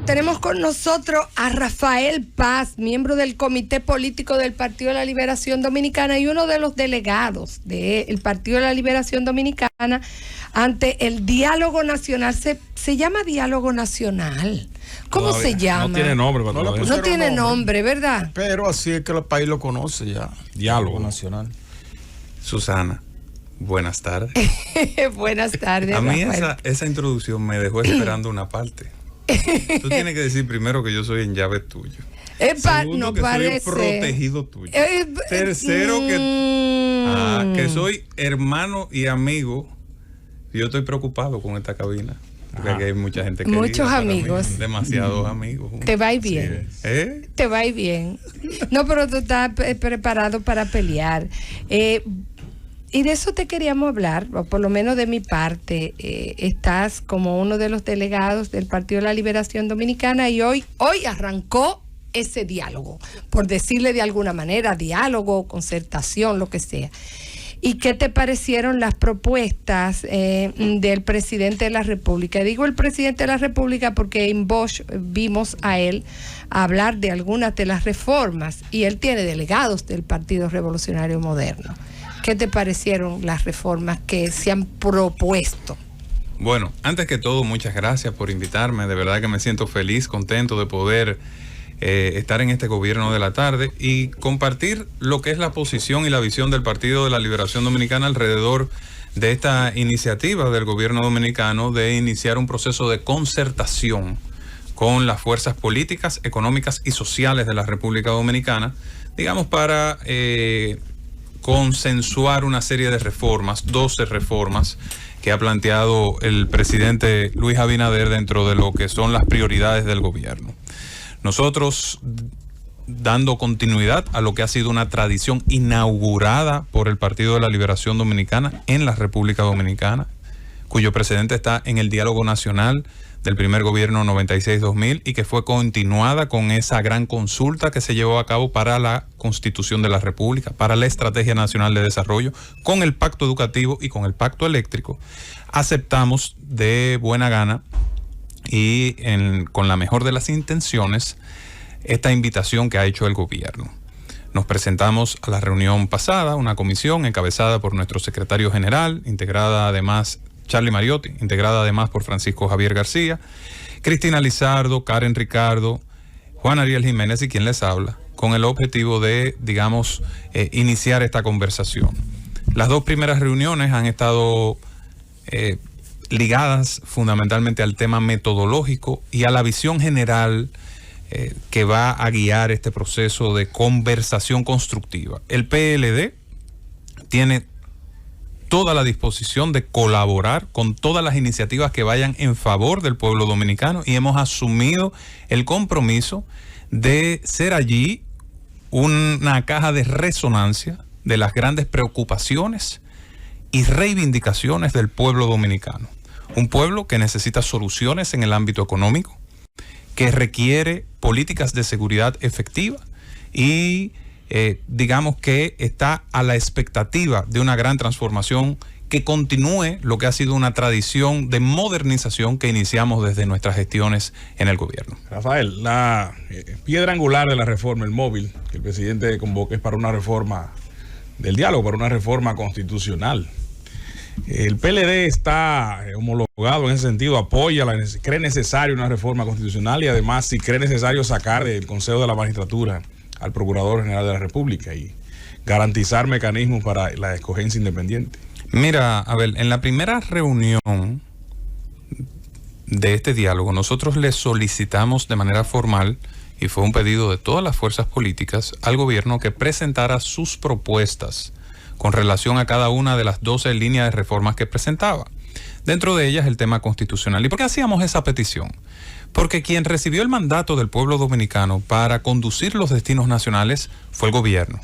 Tenemos con nosotros a Rafael Paz, miembro del Comité Político del Partido de la Liberación Dominicana y uno de los delegados del Partido de la Liberación Dominicana ante el Diálogo Nacional. Se llama Diálogo Nacional. ¿Cómo Todavía se llama? No tiene nombre. No tiene nombre, ¿verdad? Pero así es que el país lo conoce ya. Diálogo Nacional. Susana, buenas tardes. Buenas tardes. A mí Rafael. esa introducción me dejó esperando una parte. Tú tienes que decir primero que yo soy en llave tuyo. Segundo, no que parece. soy protegido tuyo. Tercero, que soy hermano y amigo. Yo estoy preocupado con esta cabina. Porque aquí hay mucha gente querida. Muchos amigos. Mí, demasiados amigos. Te va a ir bien. Sí. Te va a ir bien. No, pero tú estás preparado para pelear. Y de eso te queríamos hablar, o por lo menos de mi parte. Estás como uno de los delegados del Partido de la Liberación Dominicana y hoy arrancó ese diálogo, por decirle de alguna manera, diálogo, concertación, lo que sea. ¿Y qué te parecieron las propuestas del presidente de la República? Digo el presidente de la República porque en Bosch vimos a él hablar de algunas de las reformas y él tiene delegados del Partido Revolucionario Moderno. ¿Qué te parecieron las reformas que se han propuesto? Bueno, antes que todo, muchas gracias por invitarme. De verdad que me siento feliz, contento de poder estar en este gobierno de la tarde y compartir lo que es la posición y la visión del Partido de la Liberación Dominicana alrededor de esta iniciativa del gobierno dominicano de iniciar un proceso de concertación con las fuerzas políticas, económicas y sociales de la República Dominicana, digamos, para consensuar una serie de reformas, 12 reformas que ha planteado el presidente Luis Abinader dentro de lo que son las prioridades del gobierno. Nosotros, dando continuidad a lo que ha sido una tradición inaugurada por el Partido de la Liberación Dominicana en la República Dominicana, cuyo precedente está en el Diálogo Nacional del primer gobierno 96-2000 y que fue continuada con esa gran consulta que se llevó a cabo para la Constitución de la República, para la Estrategia Nacional de Desarrollo, con el Pacto Educativo y con el Pacto Eléctrico. Aceptamos de buena gana y con la mejor de las intenciones esta invitación que ha hecho el gobierno. Nos presentamos a la reunión pasada, una comisión encabezada por nuestro secretario general, integrada además Charlie Mariotti, integrada además por Francisco Javier García, Cristina Lizardo, Karen Ricardo, Juan Ariel Jiménez y quien les habla, con el objetivo de, digamos, iniciar esta conversación. Las dos primeras reuniones han estado ligadas fundamentalmente al tema metodológico y a la visión general que va a guiar este proceso de conversación constructiva. El PLD tiene toda la disposición de colaborar con todas las iniciativas que vayan en favor del pueblo dominicano y hemos asumido el compromiso de ser allí una caja de resonancia de las grandes preocupaciones y reivindicaciones del pueblo dominicano. Un pueblo que necesita soluciones en el ámbito económico, que requiere políticas de seguridad efectivas y digamos que está a la expectativa de una gran transformación que continúe lo que ha sido una tradición de modernización que iniciamos desde nuestras gestiones en el gobierno. Rafael, la piedra angular de la reforma, el móvil que el presidente convoca, es para una reforma del diálogo, para una reforma constitucional. El PLD está homologado en ese sentido, apoya, cree necesario una reforma constitucional y además si cree necesario sacar del Consejo de la Magistratura al Procurador General de la República y garantizar mecanismos para la escogencia independiente. Mira, Abel, en la primera reunión de este diálogo, nosotros le solicitamos de manera formal, y fue un pedido de todas las fuerzas políticas, al gobierno que presentara sus propuestas con relación a cada una de las 12 líneas de reformas que presentaba. Dentro de ellas el tema constitucional. ¿Y por qué hacíamos esa petición? Porque quien recibió el mandato del pueblo dominicano para conducir los destinos nacionales fue el gobierno.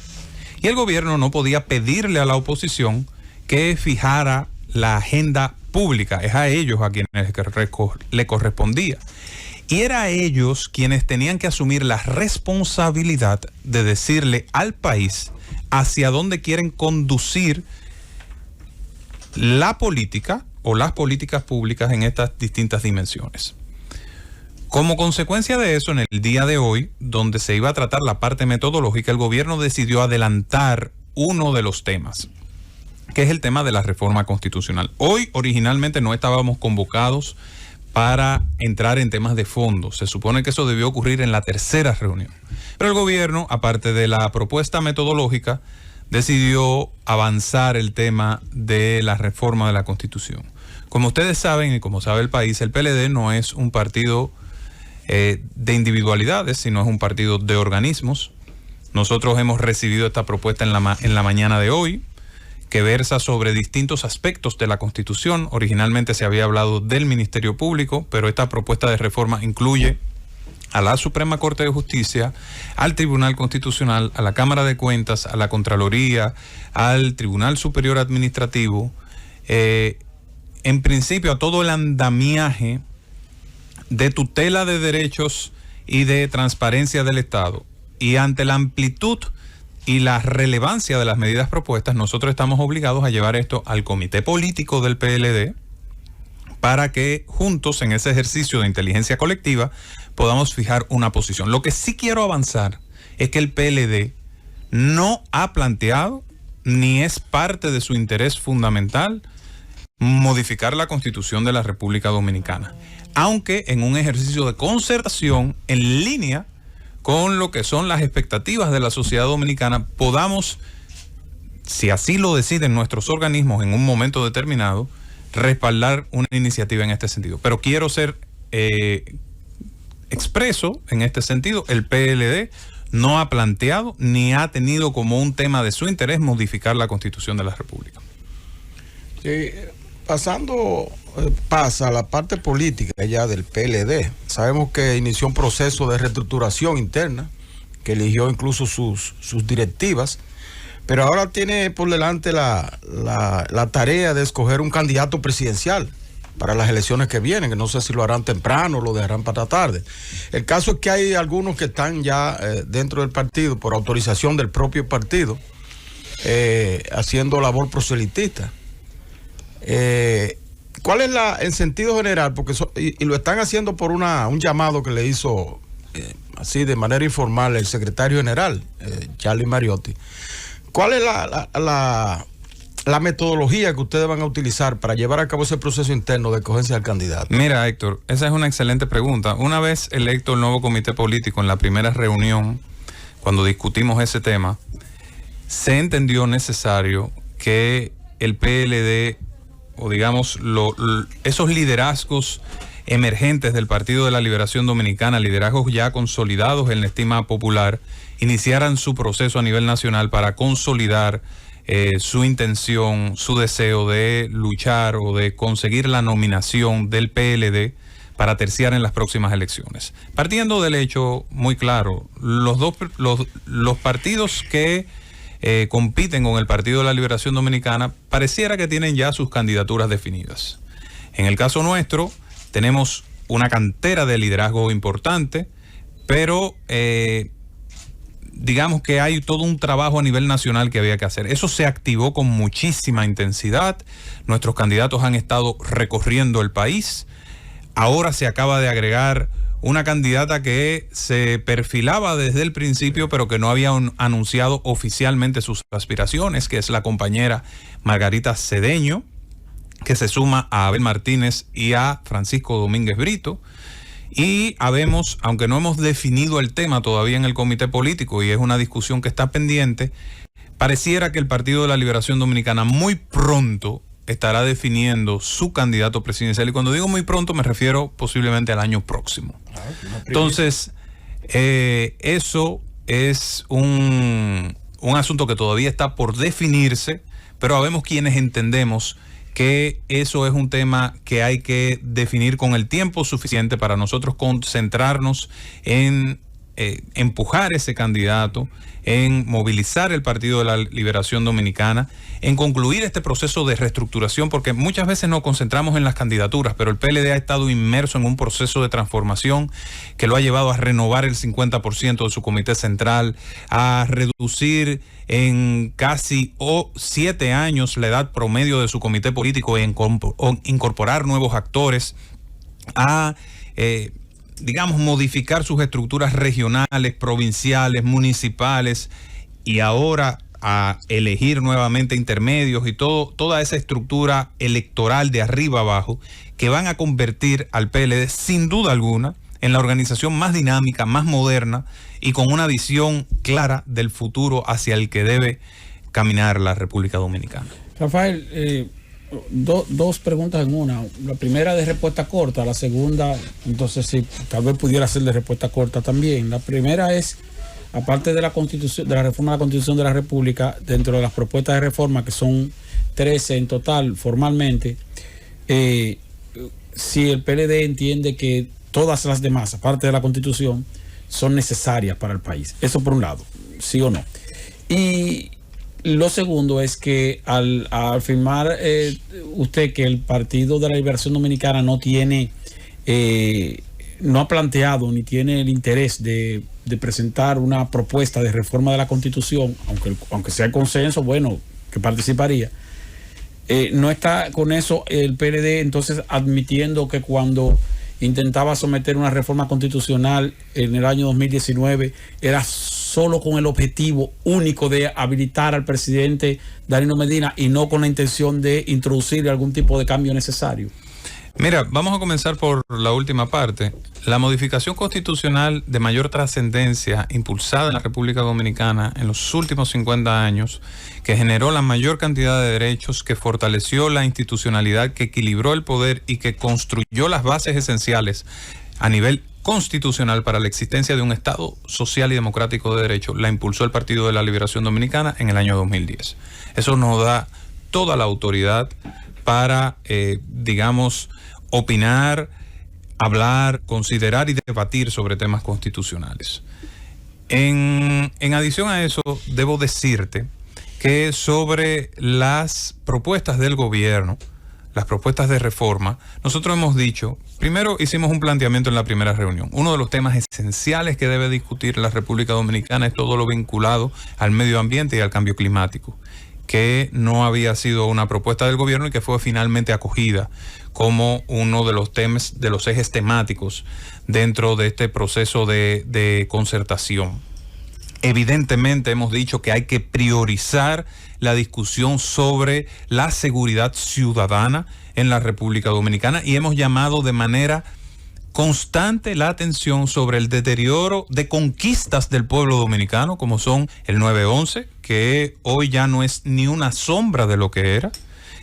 Y el gobierno no podía pedirle a la oposición que fijara la agenda pública. Es a ellos a quienes le correspondía. Y era a ellos quienes tenían que asumir la responsabilidad de decirle al país hacia dónde quieren conducir la política o las políticas públicas en estas distintas dimensiones. Como consecuencia de eso, en el día de hoy, donde se iba a tratar la parte metodológica, el gobierno decidió adelantar uno de los temas, que es el tema de la reforma constitucional. Hoy, originalmente, no estábamos convocados para entrar en temas de fondo. Se supone que eso debió ocurrir en la tercera reunión. Pero el gobierno, aparte de la propuesta metodológica, decidió avanzar el tema de la reforma de la Constitución. Como ustedes saben y como sabe el país, el PLD no es un partido de individualidades, sino es un partido de organismos. Nosotros hemos recibido esta propuesta en la mañana de hoy, que versa sobre distintos aspectos de la Constitución. Originalmente se había hablado del Ministerio Público, pero esta propuesta de reforma incluye a la Suprema Corte de Justicia, al Tribunal Constitucional, a la Cámara de Cuentas, a la Contraloría, al Tribunal Superior Administrativo, en principio a todo el andamiaje de tutela de derechos y de transparencia del Estado. Y ante la amplitud y la relevancia de las medidas propuestas, nosotros estamos obligados a llevar esto al comité político del PLD para que juntos, en ese ejercicio de inteligencia colectiva, podamos fijar una posición. Lo que sí quiero avanzar es que el PLD no ha planteado, ni es parte de su interés fundamental, modificar la Constitución de la República Dominicana, aunque en un ejercicio de concertación en línea con lo que son las expectativas de la sociedad dominicana, podamos, si así lo deciden nuestros organismos en un momento determinado, respaldar una iniciativa en este sentido. Pero quiero ser expreso en este sentido: el PLD no ha planteado ni ha tenido como un tema de su interés modificar la Constitución de la República. Sí, pasa a la parte política ya del PLD. Sabemos que inició un proceso de reestructuración interna, que eligió incluso sus directivas, pero ahora tiene por delante la tarea de escoger un candidato presidencial para las elecciones que vienen, que no sé si lo harán temprano o lo dejarán para tarde. El caso es que hay algunos que están ya dentro del partido, por autorización del propio partido, haciendo labor proselitista. ¿Cuál es en sentido general? Porque y lo están haciendo por un llamado que le hizo así de manera informal el secretario general, Charlie Mariotti. ¿Cuál es la metodología que ustedes van a utilizar para llevar a cabo ese proceso interno de escogencia del candidato? Mira, Héctor, esa es una excelente pregunta. Una vez electo el nuevo comité político, en la primera reunión, cuando discutimos ese tema, se entendió necesario que el PLD, o digamos, esos liderazgos emergentes del Partido de la Liberación Dominicana, liderazgos ya consolidados en la estima popular, iniciaran su proceso a nivel nacional para consolidar su intención, su deseo de luchar o de conseguir la nominación del PLD para terciar en las próximas elecciones. Partiendo del hecho muy claro, los partidos que compiten con el Partido de la Liberación Dominicana pareciera que tienen ya sus candidaturas definidas. En el caso nuestro tenemos una cantera de liderazgo importante, pero digamos que hay todo un trabajo a nivel nacional que había que hacer. Eso se activó con muchísima intensidad. Nuestros candidatos han estado recorriendo el país. Ahora se acaba de agregar una candidata que se perfilaba desde el principio, pero que no había anunciado oficialmente sus aspiraciones, que es la compañera Margarita Cedeño, que se suma a Abel Martínez y a Francisco Domínguez Brito. Y habemos, aunque no hemos definido el tema todavía en el comité político y es una discusión que está pendiente, pareciera que el Partido de la Liberación Dominicana muy pronto estará definiendo su candidato presidencial. Y cuando digo muy pronto me refiero posiblemente al año próximo. Entonces, eso es un asunto que todavía está por definirse, pero habemos quienes entendemos que eso es un tema que hay que definir con el tiempo suficiente para nosotros concentrarnos en empujar ese candidato, en movilizar el Partido de la Liberación Dominicana, en concluir este proceso de reestructuración, porque muchas veces nos concentramos en las candidaturas, pero el PLD ha estado inmerso en un proceso de transformación que lo ha llevado a renovar el 50% de su comité central, a reducir en casi 7 años la edad promedio de su comité político e incorporar nuevos actores, a digamos, modificar sus estructuras regionales, provinciales, municipales, y ahora a elegir nuevamente intermedios y toda esa estructura electoral de arriba abajo, que van a convertir al PLD sin duda alguna en la organización más dinámica, más moderna y con una visión clara del futuro hacia el que debe caminar la República Dominicana. Rafael, dos preguntas en una. La primera de respuesta corta, la segunda, entonces sí, tal vez pudiera ser de respuesta corta también. La primera es, aparte de la Constitución, de la reforma de la Constitución de la República, dentro de las propuestas de reforma, que son 13 en total formalmente, si el PLD entiende que todas las demás, aparte de la Constitución, son necesarias para el país. Eso por un lado, sí o no. Y lo segundo es que al afirmar usted que el Partido de la Liberación Dominicana no tiene, no ha planteado ni tiene el interés de presentar una propuesta de reforma de la Constitución, aunque sea consenso, bueno, que participaría, no está con eso el PLD entonces admitiendo que cuando intentaba someter una reforma constitucional en el año 2019 era solo con el objetivo único de habilitar al presidente Danilo Medina y no con la intención de introducir algún tipo de cambio necesario. Mira, vamos a comenzar por la última parte. La modificación constitucional de mayor trascendencia impulsada en la República Dominicana en los últimos 50 años, que generó la mayor cantidad de derechos, que fortaleció la institucionalidad, que equilibró el poder y que construyó las bases esenciales a nivel constitucional para la existencia de un Estado social y democrático de derecho, la impulsó el Partido de la Liberación Dominicana en el año 2010. Eso nos da toda la autoridad para, digamos, opinar, hablar, considerar y debatir sobre temas constitucionales. En adición a eso, debo decirte que sobre las propuestas del gobierno, las propuestas de reforma, nosotros hemos dicho, primero hicimos un planteamiento en la primera reunión. Uno de los temas esenciales que debe discutir la República Dominicana es todo lo vinculado al medio ambiente y al cambio climático, que no había sido una propuesta del gobierno y que fue finalmente acogida como uno de los temas, de los ejes temáticos dentro de este proceso de concertación. Evidentemente hemos dicho que hay que priorizar la discusión sobre la seguridad ciudadana en la República Dominicana y hemos llamado de manera constante la atención sobre el deterioro de conquistas del pueblo dominicano, como son el 911, que hoy ya no es ni una sombra de lo que era,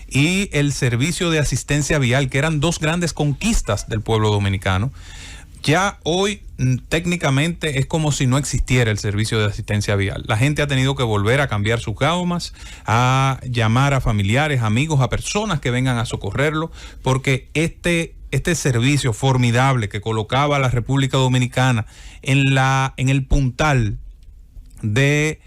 y el servicio de asistencia vial, que eran dos grandes conquistas del pueblo dominicano. Ya hoy técnicamente es como si no existiera el servicio de asistencia vial. La gente ha tenido que volver a cambiar sus gaumas, a llamar a familiares, amigos, a personas que vengan a socorrerlo, porque este servicio formidable que colocaba a la República Dominicana en el puntal de,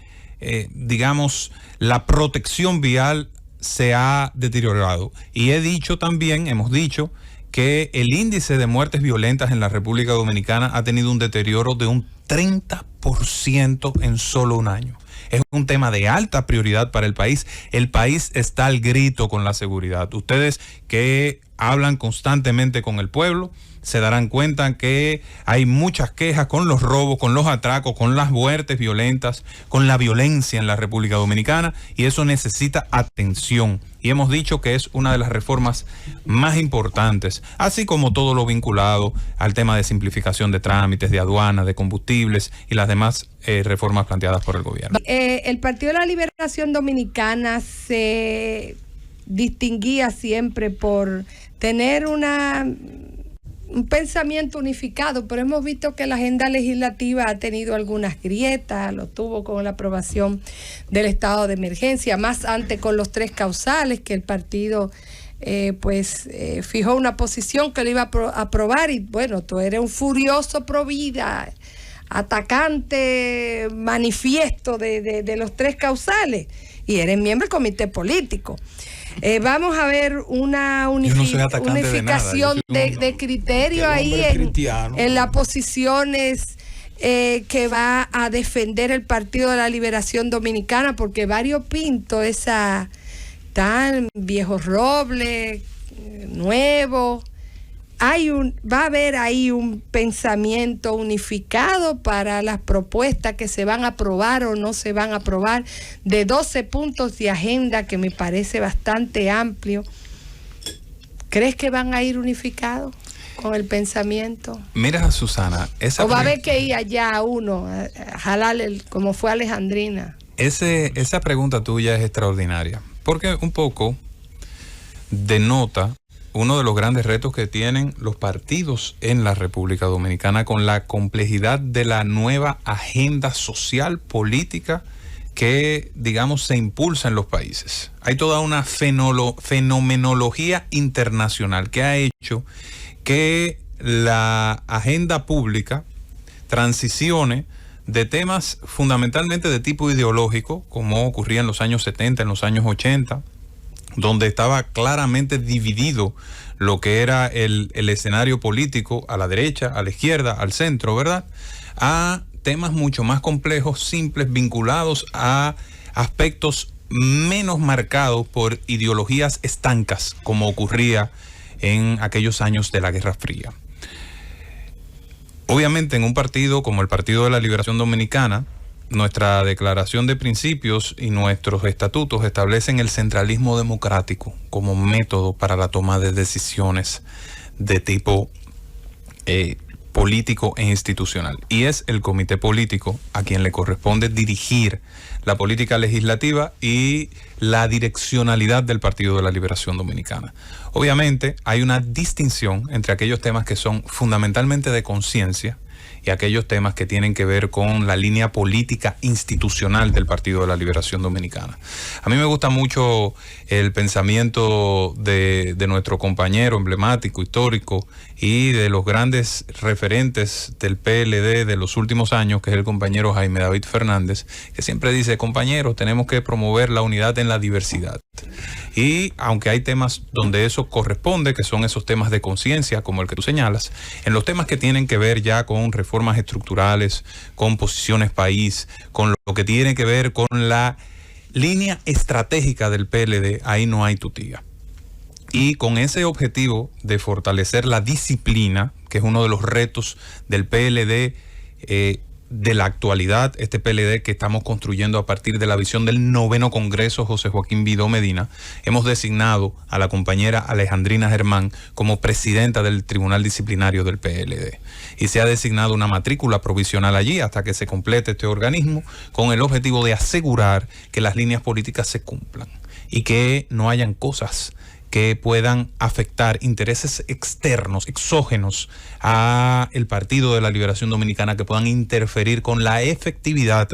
digamos, la protección vial se ha deteriorado. Y hemos dicho que el índice de muertes violentas en la República Dominicana ha tenido un deterioro de un 30% en solo un año. Es un tema de alta prioridad para el país. El país está al grito con la seguridad. Ustedes que hablan constantemente con el pueblo se darán cuenta que hay muchas quejas con los robos, con los atracos, con las muertes violentas, con la violencia en la República Dominicana, y eso necesita atención. Y hemos dicho que es una de las reformas más importantes, así como todo lo vinculado al tema de simplificación de trámites, de aduana, de combustibles y las demás reformas planteadas por el gobierno. El Partido de la Liberación Dominicana se distinguía siempre por tener un pensamiento unificado, pero hemos visto que la agenda legislativa ha tenido algunas grietas, lo tuvo con la aprobación del estado de emergencia, más antes con los 3 causales, que el partido fijó una posición que lo iba a aprobar, y bueno, tú eres un furioso pro vida, atacante manifiesto de los 3 causales, y eres miembro del comité político. Vamos a ver una unificación de criterio ahí en las posiciones que va a defender el Partido de la Liberación Dominicana, porque varios pintos, esa tan viejo roble, nuevo, va a haber ahí un pensamiento unificado para las propuestas que se van a aprobar o no se van a aprobar, de 12 puntos de agenda que me parece bastante amplio. ¿Crees que van a ir unificados con el pensamiento? Mira, Susana, o va a haber que ir allá a uno, a jalarle como fue Alejandrina. Esa pregunta tuya es extraordinaria, porque un poco denota uno de los grandes retos que tienen los partidos en la República Dominicana con la complejidad de la nueva agenda social, política, que, digamos, se impulsa en los países. Hay toda una fenomenología internacional que ha hecho que la agenda pública transicione de temas fundamentalmente de tipo ideológico, como ocurría en los años 70, en los años 80, donde estaba claramente dividido lo que era el escenario político a la derecha, a la izquierda, al centro, ¿verdad?, a temas mucho más complejos, simples, vinculados a aspectos menos marcados por ideologías estancas, como ocurría en aquellos años de la Guerra Fría. Obviamente, en un partido como el Partido de la Liberación Dominicana, nuestra declaración de principios y nuestros estatutos establecen el centralismo democrático como método para la toma de decisiones de tipo político e institucional. Y es el comité político a quien le corresponde dirigir la política legislativa y la direccionalidad del Partido de la Liberación Dominicana. Obviamente hay una distinción entre aquellos temas que son fundamentalmente de conciencia y aquellos temas que tienen que ver con la línea política institucional del Partido de la Liberación Dominicana. A mí me gusta mucho el pensamiento de nuestro compañero emblemático, histórico, y de los grandes referentes del PLD de los últimos años, que es el compañero Jaime David Fernández, que siempre dice: compañeros, tenemos que promover la unidad en la diversidad. Y aunque hay temas donde eso corresponde, que son esos temas de conciencia, como el que tú señalas, en los temas que tienen que ver ya con reformas estructurales, con posiciones país, con lo que tiene que ver con la línea estratégica del PLD, ahí no hay tutía. Y con ese objetivo de fortalecer la disciplina, que es uno de los retos del PLD de la actualidad, este PLD que estamos construyendo a partir de la visión del 9º Congreso José Joaquín Vidó Medina, hemos designado a la compañera Alejandrina Germán como presidenta del Tribunal Disciplinario del PLD. Y se ha designado una matrícula provisional allí hasta que se complete este organismo, con el objetivo de asegurar que las líneas políticas se cumplan y que no hayan cosas que puedan afectar intereses externos, exógenos a el Partido de la Liberación Dominicana, que puedan interferir con la efectividad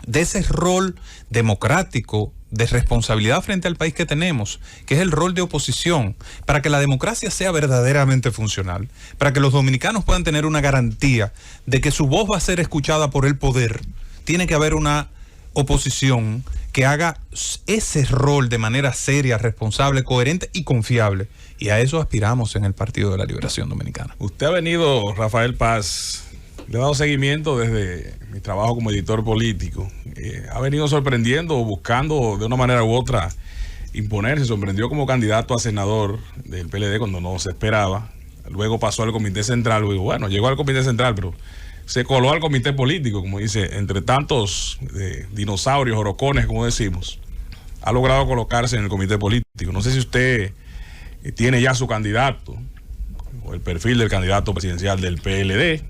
de ese rol democrático de responsabilidad frente al país que tenemos, que es el rol de oposición, para que la democracia sea verdaderamente funcional, para que los dominicanos puedan tener una garantía de que su voz va a ser escuchada por el poder. Tiene que haber una oposición que haga ese rol de manera seria, responsable, coherente y confiable. Y a eso aspiramos en el Partido de la Liberación Dominicana. Usted ha venido, Rafael Paz, le he dado seguimiento desde mi trabajo como editor político. Ha venido sorprendiendo o buscando de una manera u otra imponerse. Sorprendió como candidato a senador del PLD cuando no se esperaba. Luego pasó al Comité Central. Luego, bueno, llegó al Comité Central, pero se coló al comité político, como dice, entre tantos dinosaurios, orocones, como decimos, ha logrado colocarse en el comité político. No sé si usted tiene ya su candidato, o el perfil del candidato presidencial del PLD,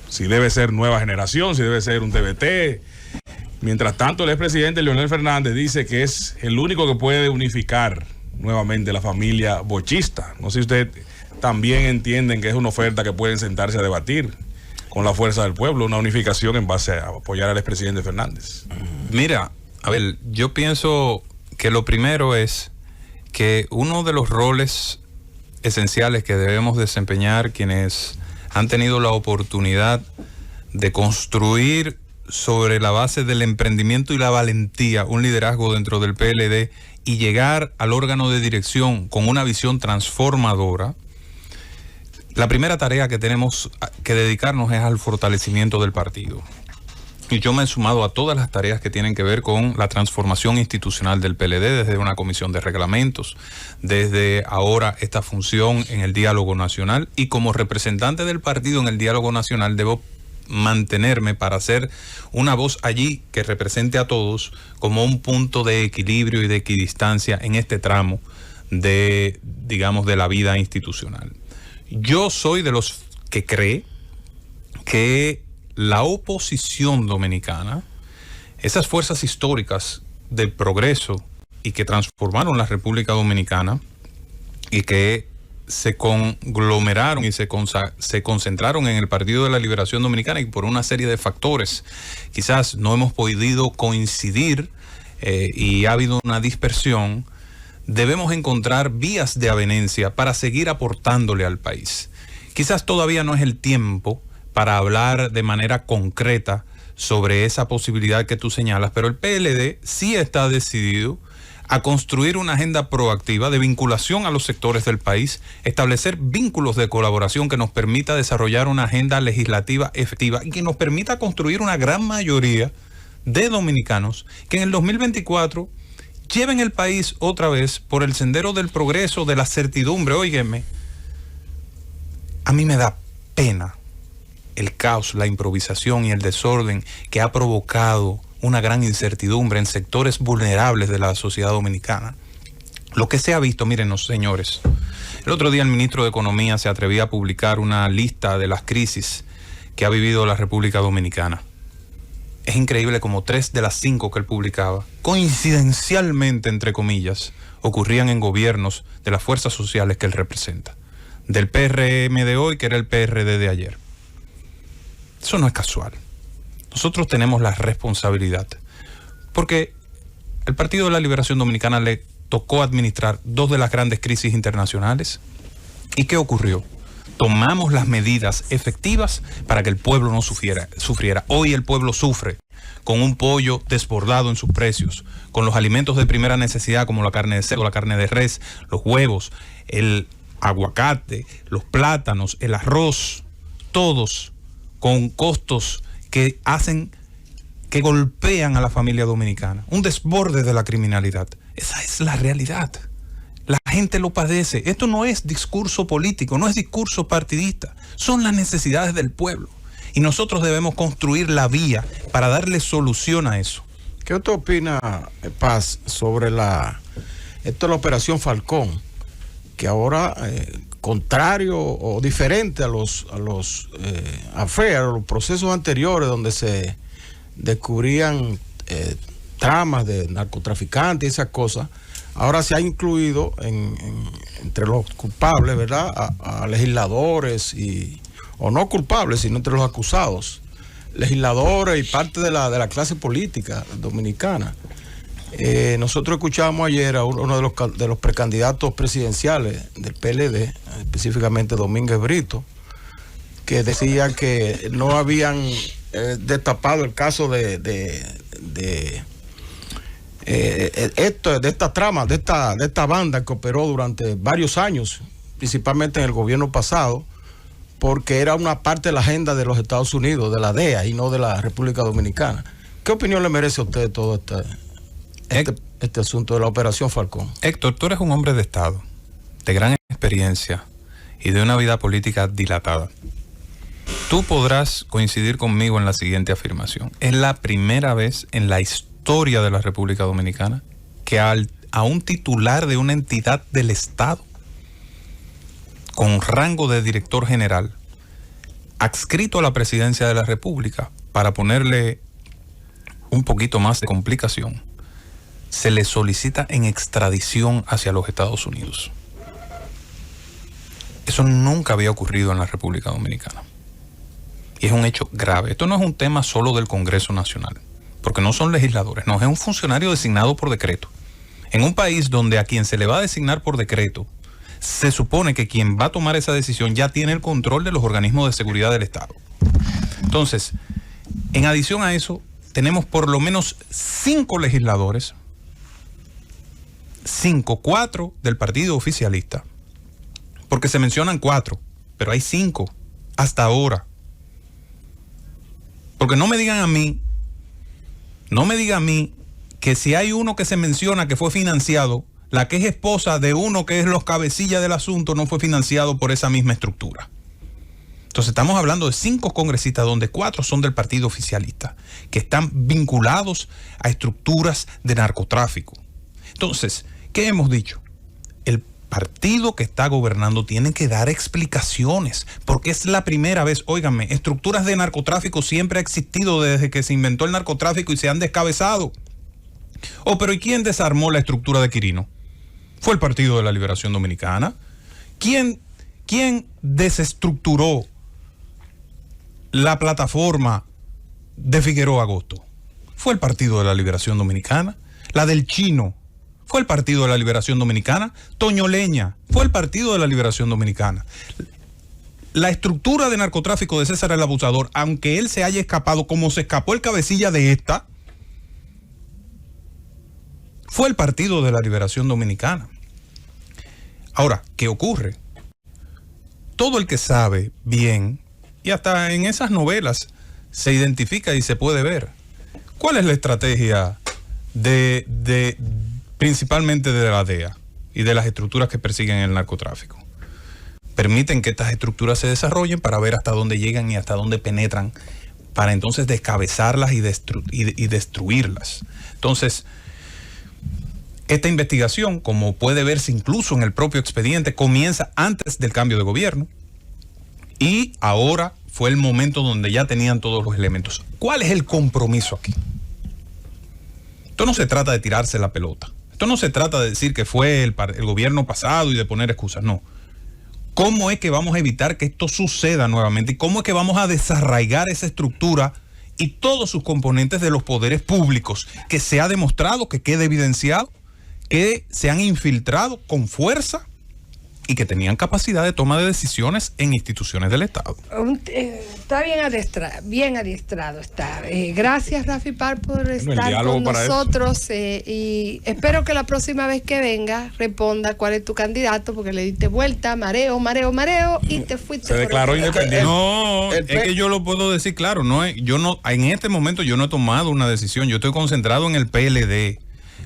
si debe ser nueva generación, si debe ser un TBT. Mientras tanto, el expresidente Leonel Fernández dice que es el único que puede unificar nuevamente la familia bochista. No sé si usted también entienden que es una oferta que pueden sentarse a debatir con la fuerza del pueblo, una unificación en base a apoyar al expresidente Fernández. Mira, a ver, yo pienso que lo primero es que uno de los roles esenciales que debemos desempeñar quienes han tenido la oportunidad de construir sobre la base del emprendimiento y la valentía un liderazgo dentro del PLD y llegar al órgano de dirección con una visión transformadora, la primera tarea que tenemos que dedicarnos es al fortalecimiento del partido. Y yo me he sumado a todas las tareas que tienen que ver con la transformación institucional del PLD, desde una comisión de reglamentos, desde ahora esta función en el diálogo nacional, y como representante del partido en el diálogo nacional debo mantenerme para ser una voz allí que represente a todos como un punto de equilibrio y de equidistancia en este tramo de, digamos, de la vida institucional. Yo soy de los que cree que la oposición dominicana, esas fuerzas históricas del progreso y que transformaron la República Dominicana y que se conglomeraron y se concentraron en el Partido de la Liberación Dominicana, y por una serie de factores quizás no hemos podido coincidir y ha habido una dispersión, debemos encontrar vías de avenencia para seguir aportándole al país. Quizás todavía no es el tiempo para hablar de manera concreta sobre esa posibilidad que tú señalas, pero el PLD sí está decidido a construir una agenda proactiva de vinculación a los sectores del país, establecer vínculos de colaboración que nos permita desarrollar una agenda legislativa efectiva y que nos permita construir una gran mayoría de dominicanos que en el 2024 lleven el país otra vez por el sendero del progreso, de la certidumbre. Óigeme, a mí me da pena el caos, la improvisación y el desorden que ha provocado una gran incertidumbre en sectores vulnerables de la sociedad dominicana. Lo que se ha visto, miren, señores, el otro día el ministro de Economía se atrevía a publicar una lista de las crisis que ha vivido la República Dominicana. Es increíble como 3 de las 5 que él publicaba, coincidencialmente, entre comillas, ocurrían en gobiernos de las fuerzas sociales que él representa. Del PRM de hoy, que era el PRD de ayer. Eso no es casual. Nosotros tenemos la responsabilidad, porque el Partido de la Liberación Dominicana le tocó administrar 2 de las grandes crisis internacionales. ¿Y qué ocurrió? Tomamos las medidas efectivas para que el pueblo no sufriera. Hoy el pueblo sufre con un pollo desbordado en sus precios, con los alimentos de primera necesidad como la carne de cerdo, la carne de res, los huevos, el aguacate, los plátanos, el arroz, todos con costos que hacen, que golpean a la familia dominicana. Un desborde de la criminalidad. Esa es la realidad. La gente lo padece. Esto no es discurso político, no es discurso partidista. Son las necesidades del pueblo. Y nosotros debemos construir la vía para darle solución a eso. ¿Qué usted opina, Paz, sobre la operación Falcón? Que ahora, contrario o diferente a los procesos anteriores donde se descubrían tramas de narcotraficantes y esas cosas, ahora se ha incluido entre los culpables, ¿verdad?, a legisladores o no culpables, sino entre los acusados, legisladores y parte de la clase política dominicana. Nosotros escuchamos ayer a uno de los precandidatos presidenciales del PLD, específicamente Domínguez Brito, que decía que no habían destapado el caso de esta trama, de esta banda que operó durante varios años, principalmente en el gobierno pasado, porque era una parte de la agenda de los Estados Unidos, de la DEA y no de la República Dominicana. ¿Qué opinión le merece a usted todo este asunto de la operación Falcón? Héctor, tú eres un hombre de Estado, de gran experiencia y de una vida política dilatada. Tú podrás coincidir conmigo en la siguiente afirmación. Es la primera vez en la historia de la República Dominicana que a un titular de una entidad del Estado con rango de director general, adscrito a la presidencia de la República, para ponerle un poquito más de complicación, se le solicita en extradición hacia los Estados Unidos. Eso nunca había ocurrido en la República Dominicana. Y es un hecho grave. Esto no es un tema solo del Congreso Nacional, porque no son legisladores, no, es un funcionario designado por decreto. En un país donde a quien se le va a designar por decreto, se supone que quien va a tomar esa decisión ya tiene el control de los organismos de seguridad del Estado. Entonces, en adición a eso, tenemos por lo menos 5 legisladores, 4 del partido oficialista, porque se mencionan 4, pero hay 5 hasta ahora. Porque no me digan a mí No me diga a mí que si hay uno que se menciona que fue financiado, la que es esposa de uno que es los cabecillas del asunto no fue financiado por esa misma estructura. Entonces estamos hablando de 5 congresistas donde 4 son del partido oficialista, que están vinculados a estructuras de narcotráfico. Entonces, ¿qué hemos dicho? El partido que está gobernando tiene que dar explicaciones, porque es la primera vez. Óigame, estructuras de narcotráfico siempre ha existido desde que se inventó el narcotráfico y se han descabezado. Oh, pero ¿y quién desarmó la estructura de Quirino? Fue el Partido de la Liberación Dominicana. ¿Quién desestructuró la plataforma de Figueroa Agosto? Fue el Partido de la Liberación Dominicana. La del Chino fue el Partido de la Liberación Dominicana. Toño Leña fue el Partido de la Liberación Dominicana. La estructura de narcotráfico de César el Abusador, aunque él se haya escapado como se escapó el cabecilla de esta, fue el Partido de la Liberación Dominicana. Ahora, ¿qué ocurre? Todo el que sabe bien, y hasta en esas novelas se identifica y se puede ver, ¿cuál es la estrategia principalmente de la DEA y de las estructuras que persiguen el narcotráfico? Permiten que estas estructuras se desarrollen para ver hasta dónde llegan y hasta dónde penetran, para entonces descabezarlas y destruirlas. Entonces, esta investigación, como puede verse incluso en el propio expediente, comienza antes del cambio de gobierno y ahora fue el momento donde ya tenían todos los elementos. ¿Cuál es el compromiso aquí? Esto no se trata de tirarse la pelota. Esto no se trata de decir que fue el gobierno pasado y de poner excusas. No. ¿Cómo es que vamos a evitar que esto suceda nuevamente? ¿Y cómo es que vamos a desarraigar esa estructura y todos sus componentes de los poderes públicos que se ha demostrado, que quede evidenciado, que se han infiltrado con fuerza y que tenían capacidad de toma de decisiones en instituciones del Estado? Está bien adiestrado está. Gracias, Rafi Par, por estar con nosotros y espero que la próxima vez que venga responda cuál es tu candidato, porque le diste vuelta, mareo y te fuiste. Se declaró independiente. No, es que yo lo puedo decir claro, en este momento yo no he tomado una decisión, yo estoy concentrado en el PLD.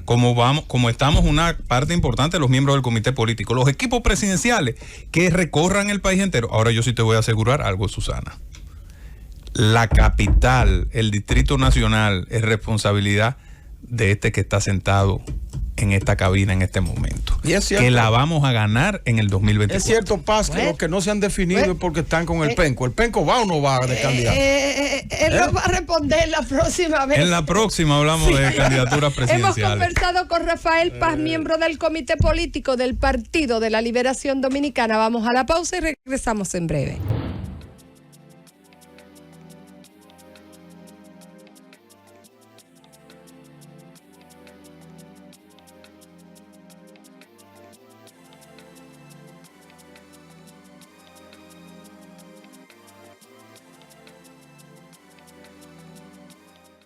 Como estamos una parte importante de los miembros del comité político, los equipos presidenciales que recorran el país entero. Ahora yo sí te voy a asegurar algo, Susana. La capital, el Distrito Nacional, es responsabilidad de este que está sentado en esta cabina en este momento. Y es cierto, que la vamos a ganar en el 2024. Es cierto, Paz, que los que no se han definido es porque están con el penco. ¿El penco va o no va de candidato? Él lo va a responder la próxima vez. En la próxima hablamos de candidaturas presidenciales. Hemos conversado con Rafael Paz, miembro del comité político del Partido de la Liberación Dominicana. Vamos a la pausa y regresamos en breve.